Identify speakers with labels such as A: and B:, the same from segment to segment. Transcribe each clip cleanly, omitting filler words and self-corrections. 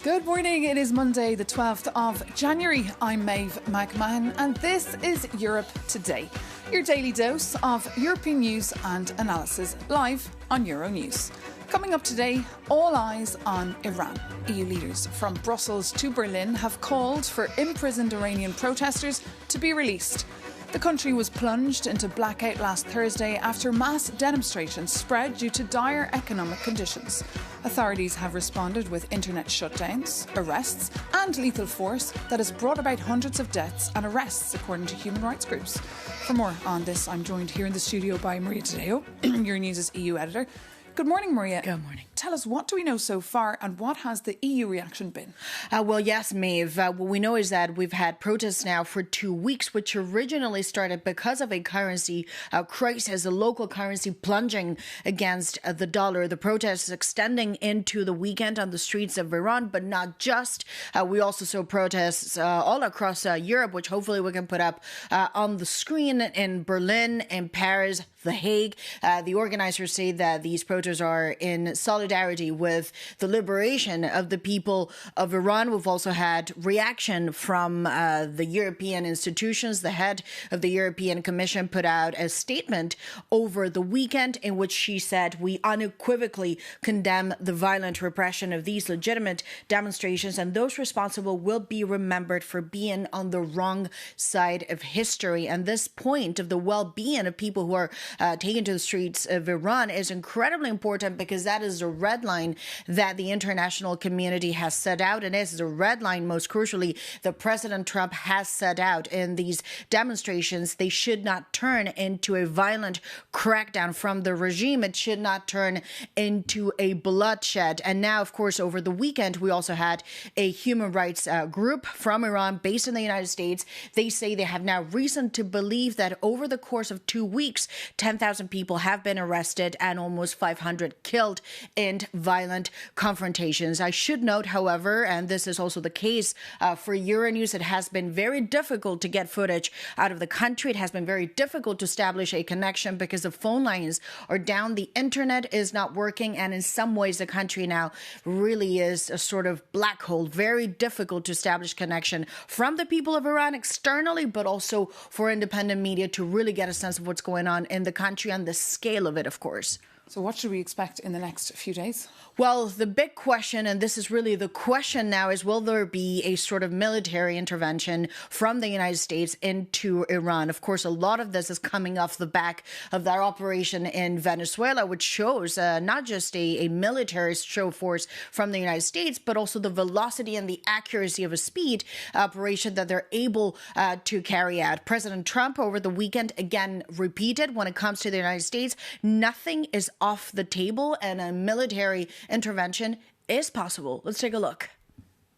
A: Good morning. It is Monday, the 12th of January. I'm Maeve McMahon, and this is Europe Today, your daily dose of European news and analysis, live on Euronews. Coming up today, all eyes on Iran. EU leaders from Brussels to Berlin have called for imprisoned Iranian protesters to be released. The country was plunged into blackout last Thursday after mass demonstrations spread due to dire economic conditions. Authorities have responded with internet shutdowns, arrests and lethal force that has brought about hundreds of deaths and arrests, according to human rights groups. For more on this, I'm joined here in the studio by Maria Tadeo, Euronews' EU editor. Good morning, Maria.
B: Good morning.
A: Tell us, what do we know so far and what has the EU reaction been?
B: Well, yes, Maeve. What we know is that we've had protests now for 2 weeks, which originally started because of a currency crisis, a local currency plunging against the dollar. The protests extending into the weekend on the streets of Iran, but not just. We also saw protests all across Europe, which hopefully we can put up on the screen in Berlin, in Paris, The Hague. The organizers say that these protests are in solidarity with the liberation of the people of Iran. We've also had reaction from the European institutions. The head of the European Commission put out a statement over the weekend in which she said, "We unequivocally condemn the violent repression of these legitimate demonstrations, and those responsible will be remembered for being on the wrong side of history." And this point of the well-being of people who are taken to the streets of Iran is incredibly important, because that is a red line that the international community has set out, and is the red line, most crucially, that President Trump has set out in these demonstrations. They should not turn into a violent crackdown from the regime. It should not turn into a bloodshed. And now, of course, over the weekend, we also had a human rights group from Iran based in the United States. They say they have now reason to believe that over the course of 2 weeks, 10,000 people have been arrested and almost 500 killed in violent confrontations. I should note, however, and this is also the case for Euronews, it has been very difficult to get footage out of the country. It has been very difficult to establish a connection because the phone lines are down, the internet is not working, and in some ways the country now really is a sort of black hole. Very difficult to establish connection from the people of Iran externally, but also for independent media to really get a sense of what's going on in the country and the scale of it, of course.
A: So what should we expect in the next few days?
B: Well, the big question, and this is really the question now, is will there be a sort of military intervention from the United States into Iran? Of course, a lot of this is coming off the back of that operation in Venezuela, which shows not just a military show force from the United States, but also the velocity and the accuracy of a speed operation that they're able to carry out. President Trump over the weekend again repeated, when it comes to the United States, nothing is off the table, and a military intervention is possible. Let's take a look.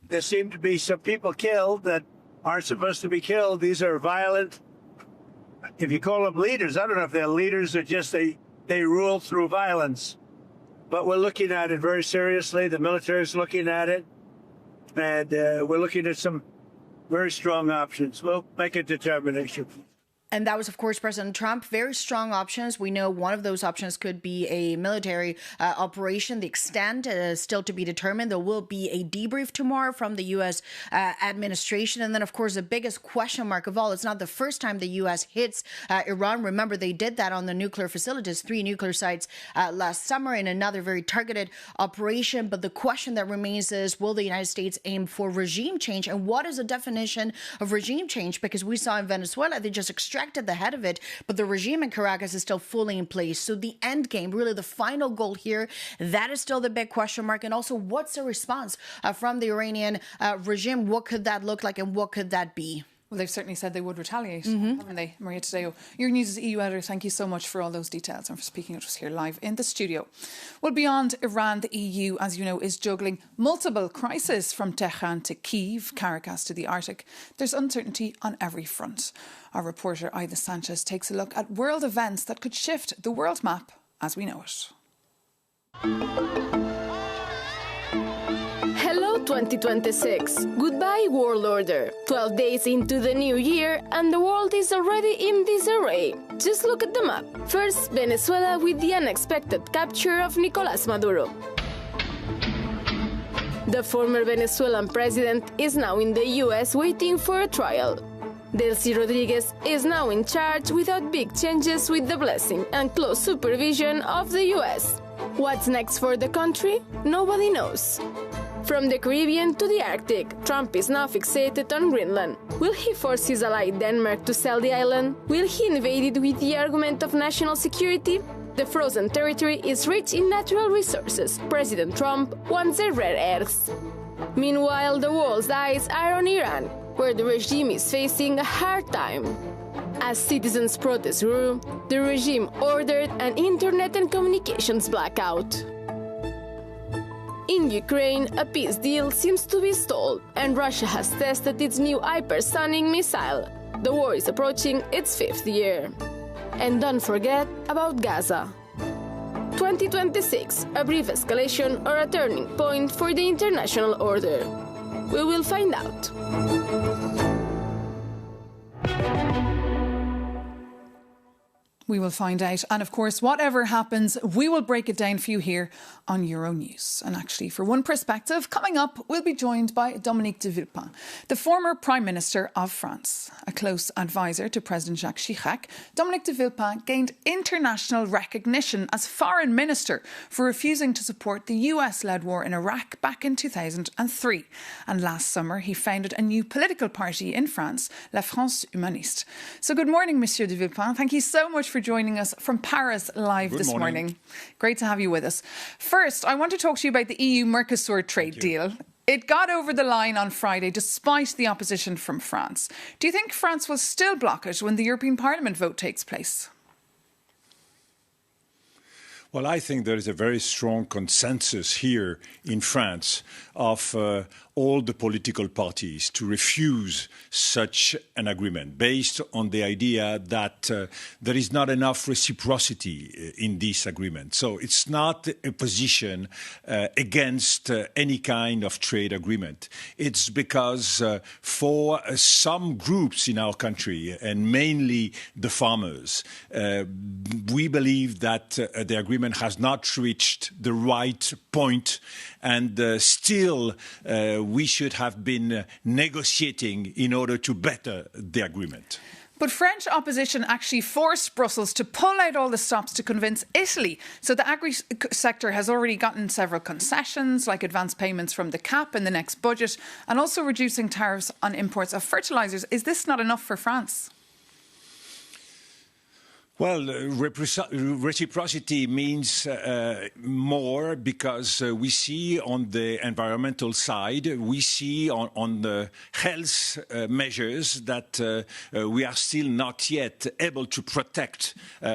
C: There seem to be some people killed that aren't supposed to be killed. These are violent, if you call them leaders, I don't know if they're leaders or just they rule through violence. But we're looking at it very seriously. The military is looking at it, and we're looking at some very strong options. We'll make a determination.
B: And that was, of course, President Trump. Very strong options. We know one of those options could be a military operation. The extent is still to be determined. There will be a debrief tomorrow from the U.S. Administration. And then, of course, the biggest question mark of all, it's not the first time the U.S. hits Iran. Remember, they did that on the nuclear facilities, 3 nuclear sites last summer in another very targeted operation. But the question that remains is, will the United States aim for regime change? And what is the definition of regime change? Because we saw in Venezuela, they just extracted the head of it, but the regime in Caracas is still fully in place. So the end game, really the final goal here, that is still the big question mark. And also, what's the response from the Iranian regime? What could that look like, and what could that be?
A: Well, they've certainly said they would retaliate, haven't they, Maria Tadeo? Euronews' EU editor, thank you so much for all those details and for speaking to us here live in the studio. Well, beyond Iran, the EU, as you know, is juggling multiple crises, from Tehran to Kyiv, Caracas to the Arctic. There's uncertainty on every front. Our reporter Ida Sanchez takes a look at world events that could shift the world map as we know it.
D: Hello 2026. Goodbye world order. 12 days into the new year and the world is already in disarray. Just look at the map. First, Venezuela with the unexpected capture of Nicolás Maduro. The former Venezuelan president is now in the US waiting for a trial. Delcy Rodriguez is now in charge without big changes with the blessing and close supervision of the US. What's next for the country? Nobody knows. From the Caribbean to the Arctic, Trump is now fixated on Greenland. Will he force his ally Denmark to sell the island? Will he invade it with the argument of national security? The frozen territory is rich in natural resources. President Trump wants their rare earths. Meanwhile, the world's eyes are on Iran, where the regime is facing a hard time. As citizens' protests grew, the regime ordered an internet and communications blackout. In Ukraine, a peace deal seems to be stalled, and Russia has tested its new hypersonic missile. The war is approaching its 5th year. And don't forget about Gaza. 2026, a brief escalation or a turning point for the international order? We will find out.
A: We will find out. And of course, whatever happens, we will break it down for you here on Euronews. And actually, for one perspective, coming up, we'll be joined by Dominique de Villepin, the former Prime Minister of France. A close advisor to President Jacques Chirac, Dominique de Villepin gained international recognition as Foreign Minister for refusing to support the US-led war in Iraq back in 2003. And last summer, he founded a new political party in France, La France Humaniste. So good morning, Monsieur de Villepin. Thank you so much for joining us from Paris live this morning. Great to have you with us. First, I want to talk to you about the EU-Mercosur trade deal. It got over the line on Friday despite the opposition from France. Do you think France will still block it when the European Parliament vote takes place?
E: Well, I think there is a very strong consensus here in France of all the political parties to refuse such an agreement based on the idea that there is not enough reciprocity in this agreement. So it's not a position against any kind of trade agreement. It's because for some groups in our country, and mainly the farmers, we believe that the agreement has not reached the right point, and still we should have been negotiating in order to better the agreement.
A: But French opposition actually forced Brussels to pull out all the stops to convince Italy. So the agri-sector has already gotten several concessions, like advance payments from the CAP in the next budget, and also reducing tariffs on imports of fertilisers. Is this not enough for France?
E: Well, reciprocity means more because we see on the environmental side, we see on the health measures that we are still not yet able to protect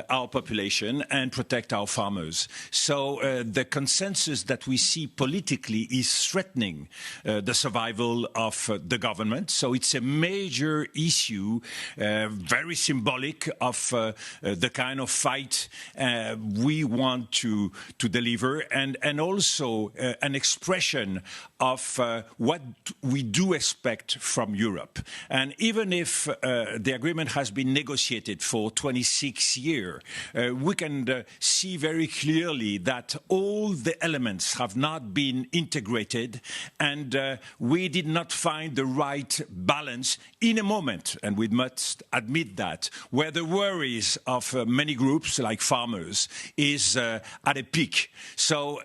E: our population and protect our farmers. So the consensus that we see politically is threatening the survival of the government. So it's a major issue, very symbolic of the kind of fight we want to deliver, and also an expression of what we do expect from Europe. And even if the agreement has been negotiated for 26 years, we can see very clearly that all the elements have not been integrated, and we did not find the right balance in a moment, and we must admit that, where the worries of many groups like farmers is at a peak. So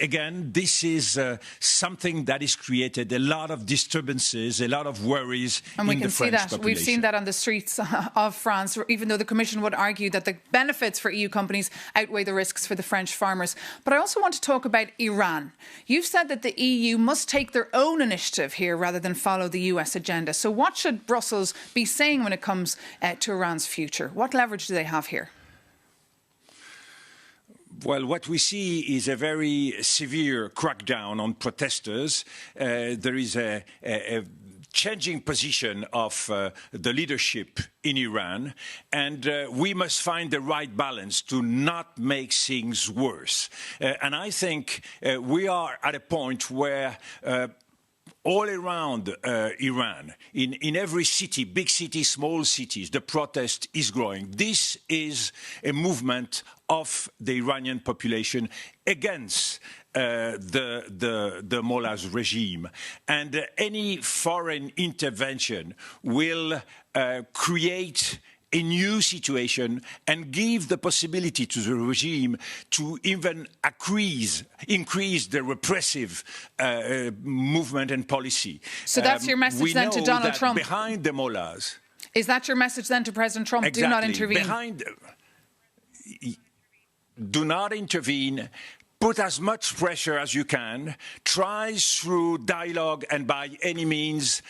E: again, this is something that has created a lot of disturbances, a lot of worries in the French population. And we can see that.
A: We've seen that on the streets of France, even though the Commission would argue that the benefits for EU companies outweigh the risks for the French farmers. But I also want to talk about Iran. You've said that the EU must take their own initiative here rather than follow the US agenda. So what should Brussels be saying when it comes to Iran's future? What leverage do they have here?
E: Well, what we see is a very severe crackdown on protesters. There is a changing position of the leadership in Iran, and we must find the right balance to not make things worse. And I think we are at a point where all around Iran, in every city, big cities, small cities, the protest is growing. This is a movement of the Iranian population against the mullah's regime. And any foreign intervention will create a new situation and give the possibility to the regime to even increase the repressive movement and policy.
A: So that's your message then to Donald Trump?
E: Behind the mullahs.
A: Is that your message then to President Trump?
E: Exactly.
A: Do not intervene.
E: Do not intervene. Put as much pressure as you can. Try through dialogue and by any means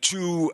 E: to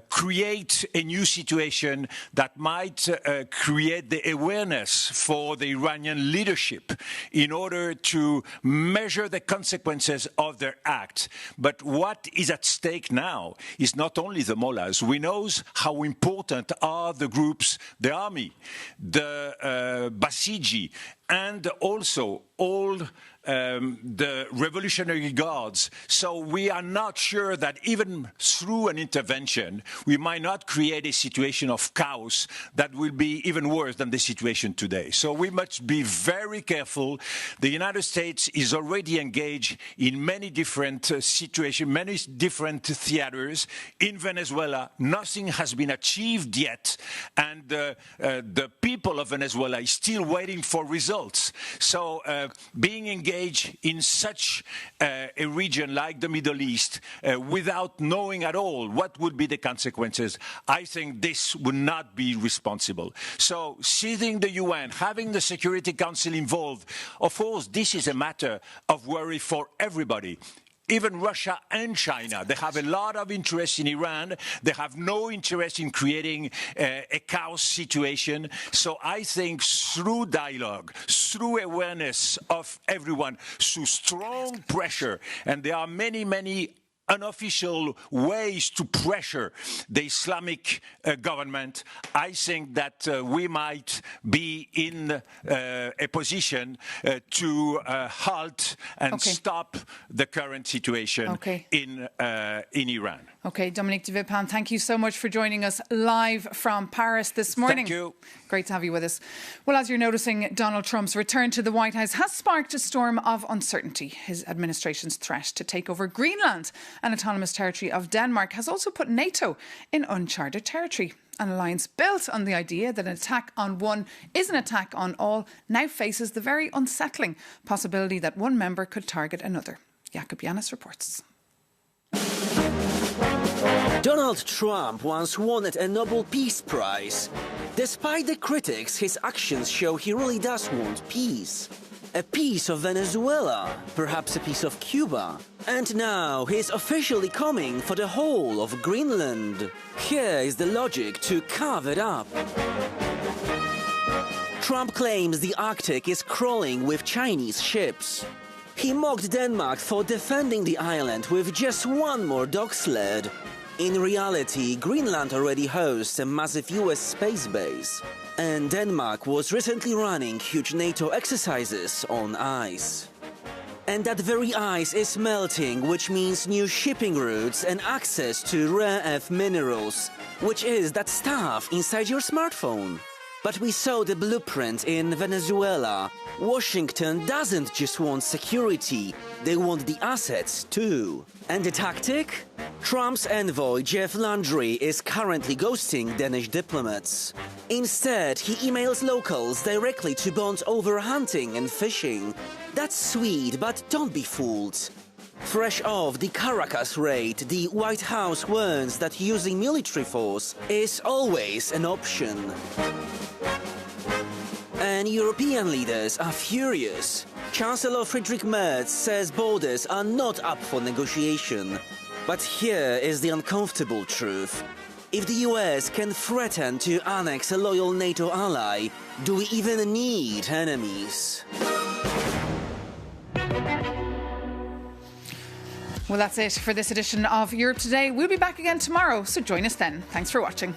E: create a new situation that might create the awareness for the Iranian leadership in order to measure the consequences of their act. But what is at stake now is not only the mullahs. We know how important are the groups, the army, the Basiji, and also all the Revolutionary Guards. So we are not sure that even through an intervention, we might not create a situation of chaos that will be even worse than the situation today. So we must be very careful. The United States is already engaged in many different situations, many different theaters. In Venezuela, nothing has been achieved yet, and the people of Venezuela is still waiting for results. So being engaged in such a region like the Middle East without knowing at all what would be the consequences, I think this would not be responsible. So seizing the UN, having the Security Council involved, of course, this is a matter of worry for everybody. Even Russia and China, they have a lot of interest in Iran. They have no interest in creating a chaos situation. So I think through dialogue, through awareness of everyone, through strong pressure, and there are many, many unofficial ways to pressure the Islamic government, I think that we might be in a position to halt and stop the current situation in Iran.
A: Okay, Dominique de Villepin, thank you so much for joining us live from Paris this morning.
E: Thank you.
A: Great to have you with us. Well, as you're noticing, Donald Trump's return to the White House has sparked a storm of uncertainty. His administration's threat to take over Greenland, an autonomous territory of Denmark, has also put NATO in uncharted territory. An alliance built on the idea that an attack on one is an attack on all now faces the very unsettling possibility that one member could target another. Jakob Yanis reports.
F: Donald Trump once won a Nobel Peace Prize. Despite the critics, his actions show he really does want peace. A piece of Venezuela, perhaps a piece of Cuba. And now he's officially coming for the whole of Greenland. Here is the logic to carve it up. Trump claims the Arctic is crawling with Chinese ships. He mocked Denmark for defending the island with just one more dog sled. In reality, Greenland already hosts a massive US space base, and Denmark was recently running huge NATO exercises on ice. And that very ice is melting, which means new shipping routes and access to rare earth minerals, which is that stuff inside your smartphone. But we saw the blueprint in Venezuela. Washington doesn't just want security, they want the assets too. And the tactic? Trump's envoy Jeff Landry is currently ghosting Danish diplomats. Instead, he emails locals directly to bond over hunting and fishing. That's sweet, but don't be fooled. Fresh off the Caracas raid, the White House warns that using military force is always an option. And European leaders are furious. Chancellor Friedrich Merz says borders are not up for negotiation. But here is the uncomfortable truth. If the US can threaten to annex a loyal NATO ally, do we even need enemies?
A: Well, that's it for this edition of Europe Today. We'll be back again tomorrow, so join us then. Thanks for watching.